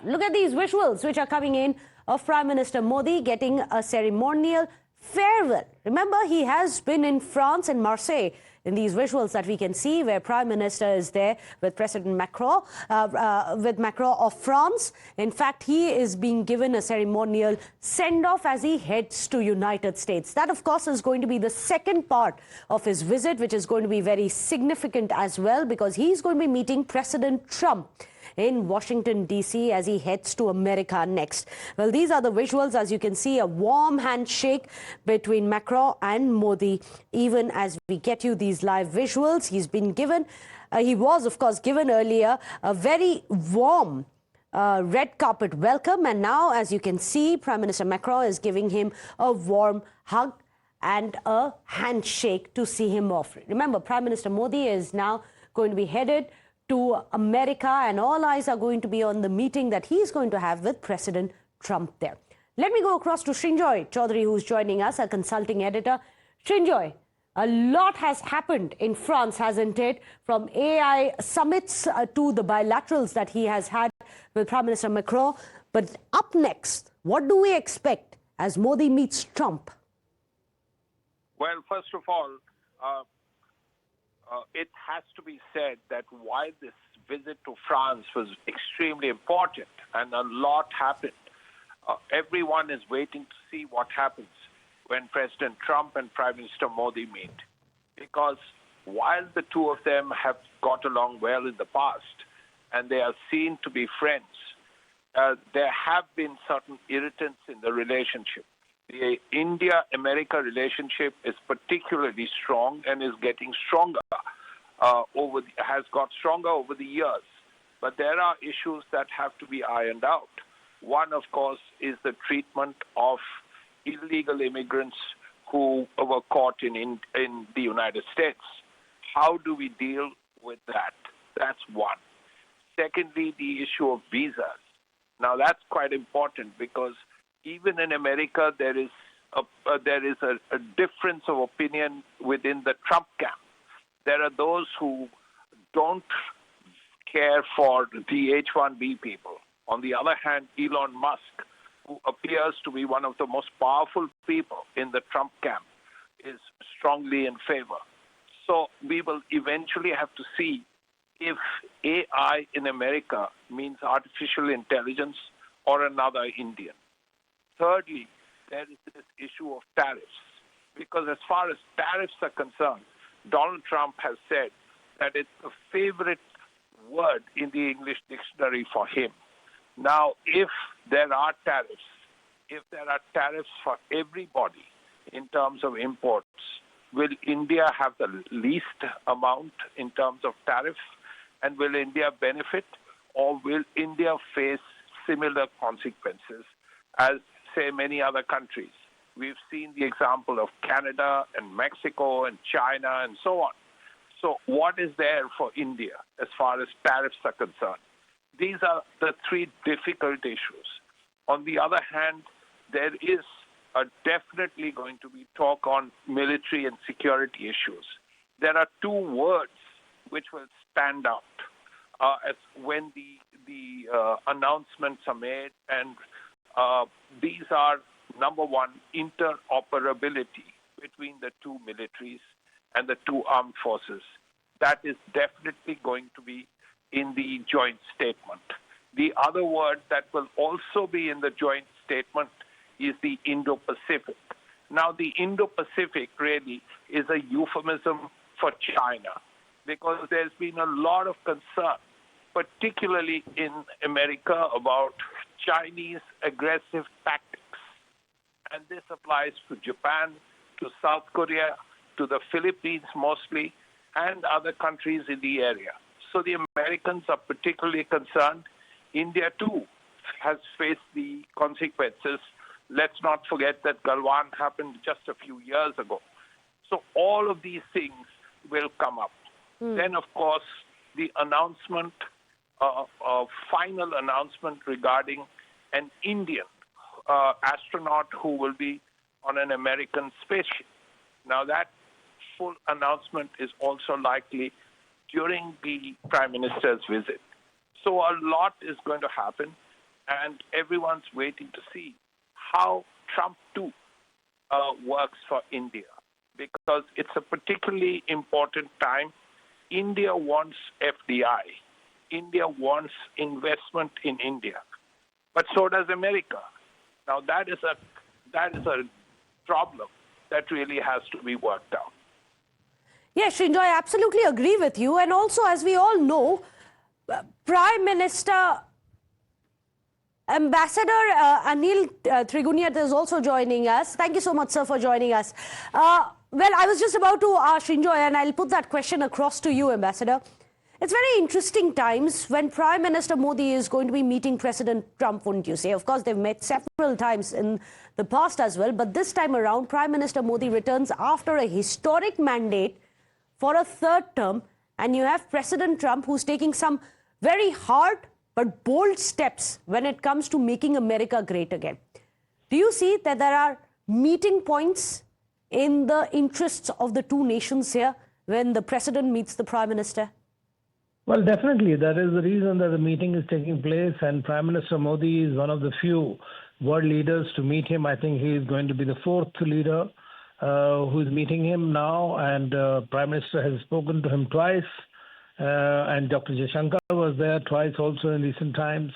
Look at these visuals which are coming in of Prime Minister Modi getting a ceremonial farewell. Remember, he has been in France and Marseille. In these visuals that we can see, where Prime Minister is there with President Macron, of France. In fact, he is being given a ceremonial send-off as he heads to United States. That, of course, is going to be the second part of his visit, which is going to be very significant as well, because he's going to be meeting President Trump in Washington, D.C. as he heads to America next. Well, these are the visuals. As you can see, a warm handshake between Macron and Modi. Even as we get you these live visuals, he's been given, he was, of course, given earlier a very warm red carpet welcome. And now, as you can see, Prime Minister Macron is giving him a warm hug and a handshake to see him off. Remember, Prime Minister Modi is now going to be headed to America, and all eyes are going to be on the meeting that he's going to have with President Trump there. Let me go across to Srinjoy Chaudhary, who's joining us, a consulting editor. Srinjoy, a lot has happened in France, hasn't it? From AI summits to the bilaterals that he has had with Prime Minister Macron. But up next, what do we expect as Modi meets Trump? Well, first of all, it has to be said that while this visit to France was extremely important and a lot happened, everyone is waiting to see what happens when President Trump and Prime Minister Modi meet. Because while the two of them have got along well in the past and they are seen to be friends, there have been certain irritants in the relationship. The India-America relationship is particularly strong and is getting stronger, has got stronger over the years. But there are issues that have to be ironed out. One, of course, is the treatment of illegal immigrants who were caught in the United States. How do we deal with that? That's one. Secondly, the issue of visas. Now, that's quite important because even in America, there is a difference of opinion within the Trump camp. There are those who don't care for the H-1B people. On the other hand, Elon Musk, who appears to be one of the most powerful people in the Trump camp, is strongly in favor. So we will eventually have to see if AI in America means artificial intelligence or another Indian. Thirdly, there is this issue of tariffs, because as far as tariffs are concerned, Donald Trump has said that it's a favorite word in the English dictionary for him. Now, if there are tariffs for everybody in terms of imports, will India have the least amount in terms of tariff? And will India benefit, or will India face similar consequences as, say, many other countries? We've seen the example of Canada and Mexico and China and so on. So what is there for India as far as tariffs are concerned? These are the three difficult issues. On the other hand, there is definitely going to be talk on military and security issues. There are two words which will stand out as when the announcements are made, and these are, number one, interoperability between the two militaries and the two armed forces. That is definitely going to be in the joint statement. The other word that will also be in the joint statement is the Indo-Pacific. Now, the Indo-Pacific really is a euphemism for China, because there's been a lot of concern, particularly in America, about Chinese aggressive tactics. And this applies to Japan, to South Korea, to the Philippines mostly, and other countries in the area. So the Americans are particularly concerned. India, too, has faced the consequences. Let's not forget that Galwan happened just a few years ago. So all of these things will come up. Then, of course, the announcement, final announcement regarding an Indian astronaut who will be on an American spaceship. Now, that full announcement is also likely during the Prime Minister's visit. So a lot is going to happen. and everyone's waiting to see how Trump too works for India, because it's a particularly important time. India wants FDI. India wants investment in India, but so does America. Now that is a problem that really has to be worked out. Yes, Srinjoy, I absolutely agree with you. And also, as we all know, Prime Minister Ambassador Anil Trigunyat is also joining us. Thank you so much, sir, for joining us. Well, I was just about to ask Srinjoy, and I'll put that question across to you, Ambassador. It's very interesting times when Prime Minister Modi is going to be meeting President Trump, wouldn't you say? Of course, they've met several times in the past as well, but this time around, Prime Minister Modi returns after a historic mandate for a third term, and you have President Trump who's taking some very hard but bold steps when it comes to making America great again. Do you see that there are meeting points in the interests of the two nations here when the President meets the Prime Minister? Well, definitely. That is the reason that the meeting is taking place, and Prime Minister Modi is one of the few world leaders to meet him. I think he is going to be the fourth leader who is meeting him now, and Prime Minister has spoken to him twice, and Dr. Jaishankar was there twice also in recent times.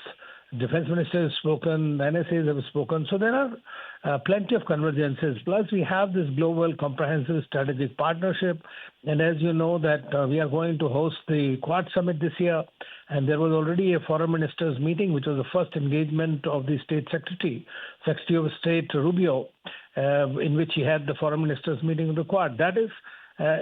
Defense Minister has spoken, NSAs have spoken. So there are plenty of convergences. Plus, we have this global comprehensive strategic partnership. And as you know, that we are going to host the Quad Summit this year. And there was already a foreign ministers meeting, which was the first engagement of the State Secretary of State Rubio, in which he had the foreign ministers meeting of the Quad. That is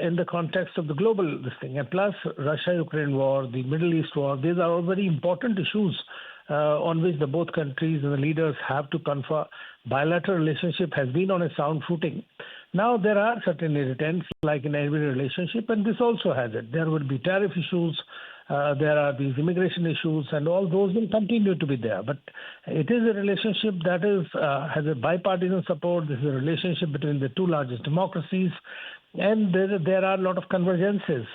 in the context of the global this thing. And plus, Russia-Ukraine war, the Middle East war, these are all very important issues on which the both countries and the leaders have to confer. Bilateral relationship has been on a sound footing. Now, there are certain irritants, like in every relationship, and this also has it. There will be tariff issues, there are these immigration issues, and all those will continue to be there. But it is a relationship that is has a bipartisan support. This is a relationship between the two largest democracies, and there are a lot of convergences.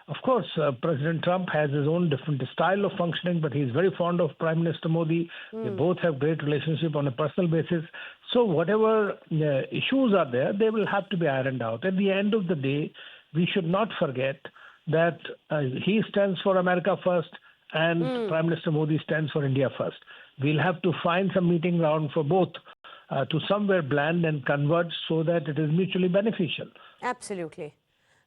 Of course, President Trump has his own different style of functioning, but he's very fond of Prime Minister Modi. They both have great relationship on a personal basis. So whatever issues are there, they will have to be ironed out. At the end of the day, we should not forget that he stands for America first and Prime Minister Modi stands for India first. We'll have to find some meeting ground for both to somewhere blend and converge so that it is mutually beneficial. Absolutely.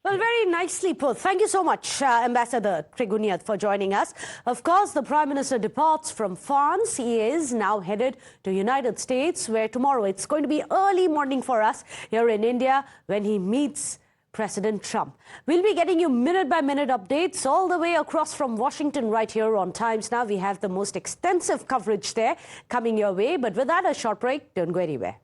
Well, very nicely put. Thank you so much, Ambassador Trigunyat, for joining us. Of course, the Prime Minister departs from France. He is now headed to United States, where tomorrow it's going to be early morning for us here in India when he meets President Trump. We'll be getting you minute-by-minute updates all the way across from Washington right here on Times Now. We have the most extensive coverage there coming your way. But with that, a short break. Don't go anywhere.